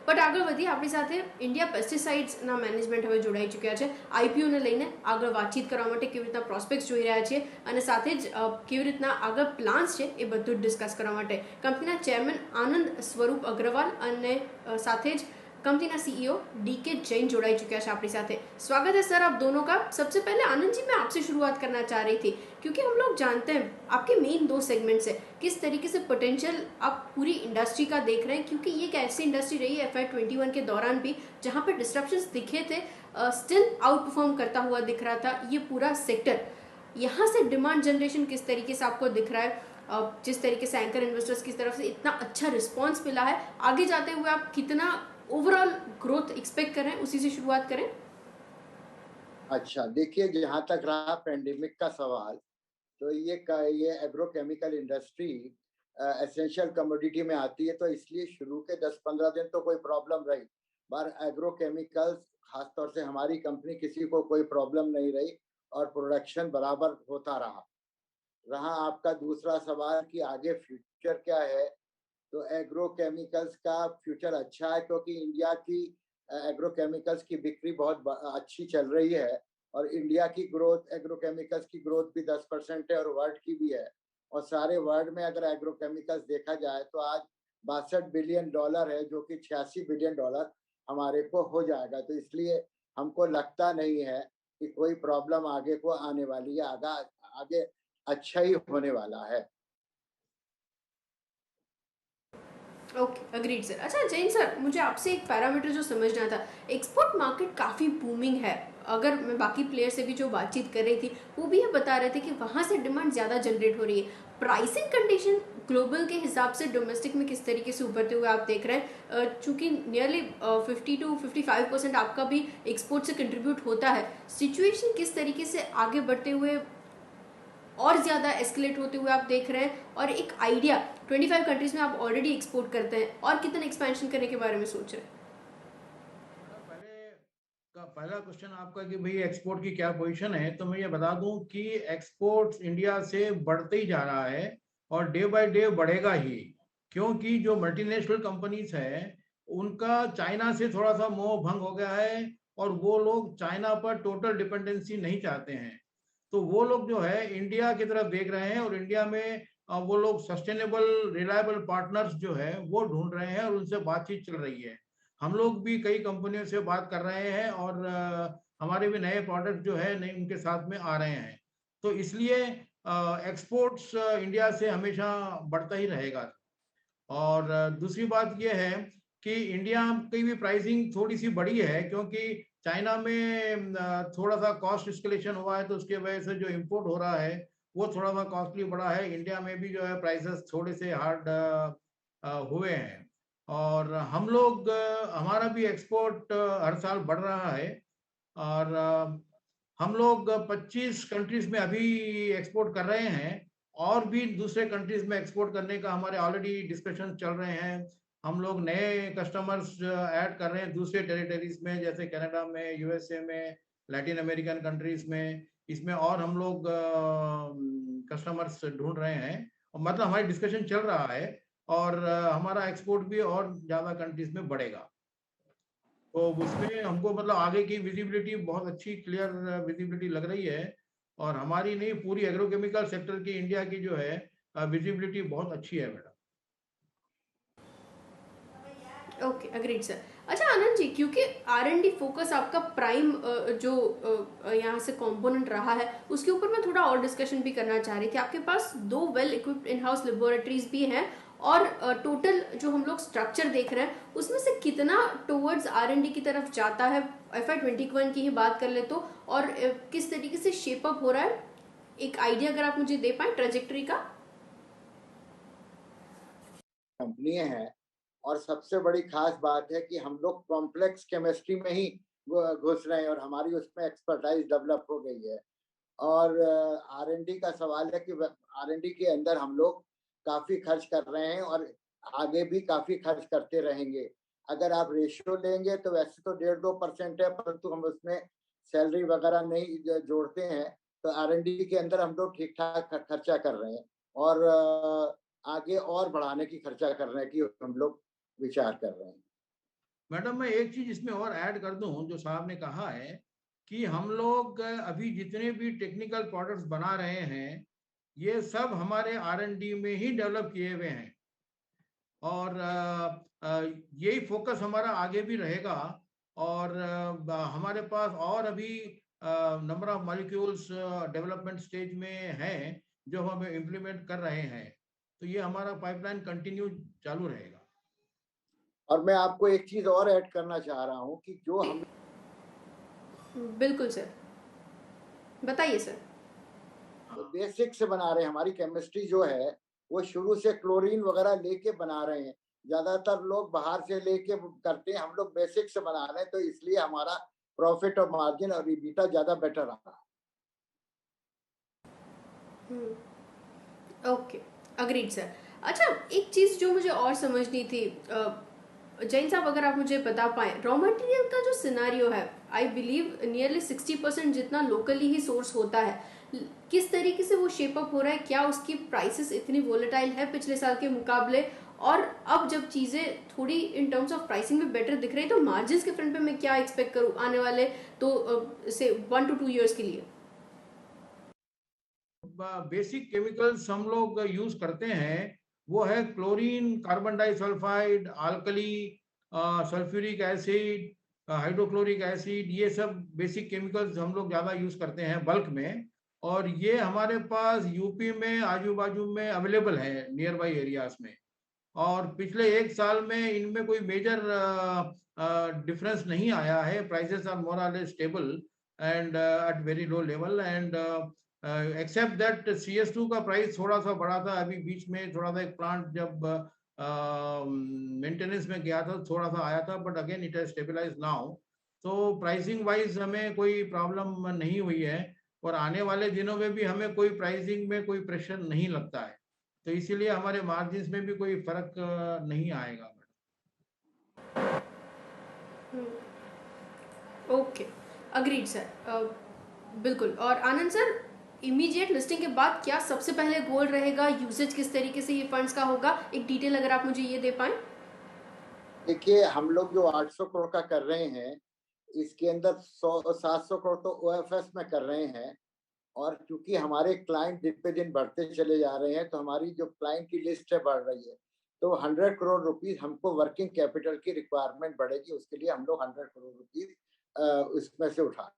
But આગળ વધીએ, આપણી સાથે ઇન્ડિયા પેસ્ટિસાઇડ્સના મેનેજમેન્ટ હવે જોડાઈ ચૂક્યા છે. આઈપીઓને લઈને આગળ વાતચીત કરવા માટે કેવી રીતના પ્રોસ્પેક્ટ્સ જોઈ રહ્યા છીએ અને સાથે જ કેવી રીતના આગળ પ્લાન્સ છે એ બધું જ ડિસ્કસ કરવા માટે કંપનીના ચેરમેન આનંદ સ્વરૂપ અગ્રવાલ અને સાથે જ कंपनी का सीईओ डीके जैन जुड़ाई चुका है अपनी साथ. स्वागत है सर आप दोनों का. सबसे पहले आनंद जी, मैं आपसे शुरुआत करना चाह रही थी क्योंकि हम लोग जानते हैं आपके मेन दो सेगमेंट्स है, किस तरीके से पोटेंशियल आप पूरी इंडस्ट्री का देख रहे हैं, क्योंकि ये एक ऐसी इंडस्ट्री रही है FY21 के दौरान भी जहाँ पर डिस्ट्रप्शंस दिखे थे, स्टिल आउट परफॉर्म करता हुआ दिख रहा था ये पूरा सेक्टर. यहाँ से डिमांड जनरेशन किस तरीके से आपको दिख रहा है, जिस तरीके से एंकर इन्वेस्टर्स की तरफ से इतना अच्छा रिस्पॉन्स मिला है, आगे जाते हुए आप कितना ओवरऑल ग्रोथ एक्सपेक्ट कर रहे हैं, उसी से शुरुआत करें. अच्छा, देखिए, जहाँ तक रहा पेंडेमिक का सवाल, तो ये एग्रोकेमिकल इंडस्ट्री एसेंशियल कमोडिटी में आती है, तो इसलिए शुरू के 10-15 दिन तो कोई प्रॉब्लम रही, पर एग्रोकेमिकल्स खासतौर से हमारी कंपनी किसी को कोई प्रॉब्लम नहीं रही और प्रोडक्शन बराबर होता रहा. आपका दूसरा सवाल कि आगे फ्यूचर क्या है, तो एग्रोकेमिकल्स का फ्यूचर अच्छा है क्योंकि इंडिया की एग्रोकेमिकल्स की बिक्री बहुत अच्छी चल रही है और इंडिया की ग्रोथ, एग्रोकेमिकल्स की ग्रोथ भी 10% है और वर्ल्ड की भी है. और सारे वर्ल्ड में अगर एग्रोकेमिकल्स देखा जाए तो आज $62 बिलियन है, जो कि $86 बिलियन हमारे को हो जाएगा. तो इसलिए हमको लगता नहीं है कि कोई प्रॉब्लम आगे को आने वाली है. आगे अच्छा ही होने वाला है. Okay, agreed sir. अच्छा जैन सर, मुझे आपसे एक पैरामीटर जो समझना था, एक्सपोर्ट मार्केट काफ़ी बूमिंग है. अगर मैं बाकी प्लेयर से भी जो बातचीत कर रही थी वो भी ये बता रहे थे कि वहाँ से डिमांड ज़्यादा जनरेट हो रही है. प्राइसिंग कंडीशन ग्लोबल के हिसाब से डोमेस्टिक में किस तरीके से उभरते हुए आप देख रहे हैं, चूँकि नियरली 50 to 55% आपका भी एक्सपोर्ट से कंट्रीब्यूट होता है. सिचुएशन किस तरीके से आगे बढ़ते हुए और ज़्यादा एस्केलेट होते हुए आप देख रहे हैं, और एक आइडिया 25 कंट्रीज में आप ऑलरेडी एक्सपोर्ट करते हैं और कितना एक्सपेंशन करने के बारे में सोच रहे हैं. पहला क्वेश्चन आपका कि भाई एक्सपोर्ट की क्या पोजीशन है, तो मैं ये बता दूं कि एक्सपोर्ट इंडिया से बढ़ते ही जा रहा है और डे बाय डे बढ़ेगा ही, क्योंकि जो मल्टीनेशनल कंपनीज हैं उनका चाइना से थोड़ा सा मोह भंग हो गया है और वो लोग चाइना पर टोटल डिपेंडेंसी नहीं चाहते हैं. तो वो लोग जो है इंडिया की तरफ देख रहे हैं और इंडिया में वो लोग सस्टेनेबल रिलायबल पार्टनर्स जो है वो ढूंढ रहे हैं और उनसे बातचीत चल रही है. हम लोग भी कई कंपनियों से बात कर रहे हैं और हमारे भी नए प्रोडक्ट जो है नए उनके साथ में आ रहे हैं. तो इसलिए एक्सपोर्ट्स इंडिया से हमेशा बढ़ता ही रहेगा. और दूसरी बात यह है कि इंडिया की भी प्राइसिंग थोड़ी सी बढ़ी है, क्योंकि चाइना में थोड़ा सा कॉस्ट एस्केलेशन हुआ है, तो उसके वजह से जो इंपोर्ट हो रहा है वो थोड़ा सा कॉस्टली बढ़ा है. इंडिया में भी जो है प्राइसेस थोड़े से हार्ड हुए हैं और हम लोग हमारा भी एक्सपोर्ट हर साल बढ़ रहा है और हम लोग 25 कंट्रीज में अभी एक्सपोर्ट कर रहे हैं और भी दूसरे कंट्रीज में एक्सपोर्ट करने का हमारे ऑलरेडी डिस्कशन चल रहे हैं. हम लोग नए कस्टमर्स ऐड कर रहे हैं दूसरे टेरिटरीज में, जैसे कनाडा में, यूएसए में, लैटिन अमेरिकन कंट्रीज में. इसमें और हम लोग कस्टमर्स ढूंढ रहे हैं और मतलब हमारी डिस्कशन चल रहा है और हमारा एक्सपोर्ट भी और ज़्यादा कंट्रीज में बढ़ेगा. तो उसमें हमको मतलब आगे की विजिबिलिटी बहुत अच्छी क्लियर विजिबिलिटी लग रही है और हमारी नहीं पूरी एग्रोकेमिकल सेक्टर की इंडिया की जो है विजिबिलिटी बहुत अच्छी है मैडम. Okay, agreed sir. अच्छा आनंद जी, क्योंकि R&D फोकस आपका प्राइम जो यहाँ से कंपोनेंट रहा है उसके ऊपर मैं थोड़ा और डिस्कशन भी करना चाह रही थी. आपके पास 2 well equipped in house laboratories भी हैं और टोटल जो हम लोग स्ट्रक्चर देख रहे हैं उसमें से कितना टुवर्ड्स R&D की तरफ जाता है, FY21 की ही बात कर ले तो, और किस तरीके से शेप अप हो रहा है, एक आइडिया अगर आप मुझे दे पाए ट्रेजेक्टरी का. कंपनी है और सबसे बड़ी खास बात है कि हम लोग कॉम्प्लेक्स केमिस्ट्री में ही घुस रहे हैं और हमारी उसमें एक्सपर्टाइज डेवलप हो गई है. और R&D का सवाल है कि R&D के अंदर हम लोग काफ़ी खर्च कर रहे हैं और आगे भी काफ़ी खर्च करते रहेंगे. अगर आप रेशियो लेंगे तो वैसे तो 1.5-2% है, परंतु हम उसमें सैलरी वगैरह नहीं जोड़ते हैं, तो R&D के अंदर हम लोग ठीक ठाक खर्चा कर रहे हैं और आगे और बढ़ाने की खर्चा करने की हम लोग विचार कर रहे हैं. मैडम मैं एक चीज इसमें और ऐड कर दूं, जो साहब ने कहा है कि हम लोग अभी जितने भी टेक्निकल प्रोडक्ट्स बना रहे हैं ये सब हमारे R&D में ही डेवलप किए हुए हैं, और यही फोकस हमारा आगे भी रहेगा। और हमारे पास और अभी number of molecules development stage में हैं जो हम इम्प्लीमेंट कर रहे हैं, तो ये हमारा पाइपलाइन कंटिन्यू चालू रहेगा। और मैं आपको एक चीज और ऐड करना चाह रहा हूँ कि जो हम बिल्कुल सर, बताइए सर। बेसिक से बना रहे हैं, हमारी केमिस्ट्री जो है वो शुरू से क्लोरीन वगैरह लेके बना रहे हैं। ज्यादातर लोग बाहर से लेके करते हैं, हम लोग बेसिक से बना रहे हैं, तो इसलिए हमारा प्रॉफिट और मार्जिन और ईबीटा ज्यादा बेटर आ रहा है। Okay, agreed sir. अच्छा, एक चीज़ जो मुझे और समझनी थी, जैन साहब अगर आप मुझे बता पाए, रॉ मटेरियल का जो सिनारियो है, आई बिलीव नियरली 60% जितना लोकली ही सोर्स होता है, किस तरीके से वो शेप अप हो रहा है? क्या उसकी प्राइसेस इतनी वोलेटाइल है पिछले साल के मुकाबले? और अब जब चीज़ें थोड़ी इन टर्म्स ऑफ प्राइसिंग में बेटर दिख रही है, तो मार्जिन्स के फ्रंट पे मैं क्या एक्सपेक्ट करूँ आने वाले तो से 1 to 2 ईयर्स के लिए? बेसिक केमिकल्स हम लोग यूज करते हैं वो है chlorine, carbon disulphide, alkali, sulphuric acid, hydrochloric acid, ये सब बेसिक केमिकल्स हम लोग ज्यादा यूज करते हैं बल्क में। और ये हमारे पास यूपी में आजू बाजू में अवेलेबल है नियर बाई एरियाज में। और पिछले एक साल में इनमें कोई मेजर डिफरेंस नहीं आया है। Prices are more or less stable and at very low level, and except that CS2 का प्राइस थोड़ा सा बढ़ा था अभी बीच में, थोड़ा सा एक प्लांट जब मेंटेनेंस में गया था थोड़ा सा आया था, but again it has stabilize now. तो प्राइसिंग वाइज हमें कोई प्रॉब्लम नहीं हुई है, और आने वाले दिनों में भी हमें कोई प्राइसिंग में कोई प्रेशर नहीं लगता है, तो इसीलिए हमारे मार्जिन्स में भी कोई फर्क नहीं आएगा। ओके, अग्रीड सर, बिल्कुल। और आनंद सर, इमीडिएट लिस्टिंग के बाद क्या सबसे पहले गोल रहेगा? यूसेज किस तरीके से ये फंड्स का होगा? एक डिटेल अगर आप मुझे ये दे पाएं। देखिए, हम लोग जो 800 करोड़ का कर रहे हैं, इसके अंदर 700 करोड़ तो OFS में कर रहे हैं। और क्योंकि हमारे क्लाइंट दिन पे दिन बढ़ते चले जा रहे हैं, तो हमारी जो क्लाइंट की लिस्ट है बढ़ रही है, तो 100 करोड़ रुपीस हमको वर्किंग कैपिटल की रिक्वायरमेंट बढ़ेगी, उसके लिए हम लोग 100 करोड़ रुपीस उसमें से उठा।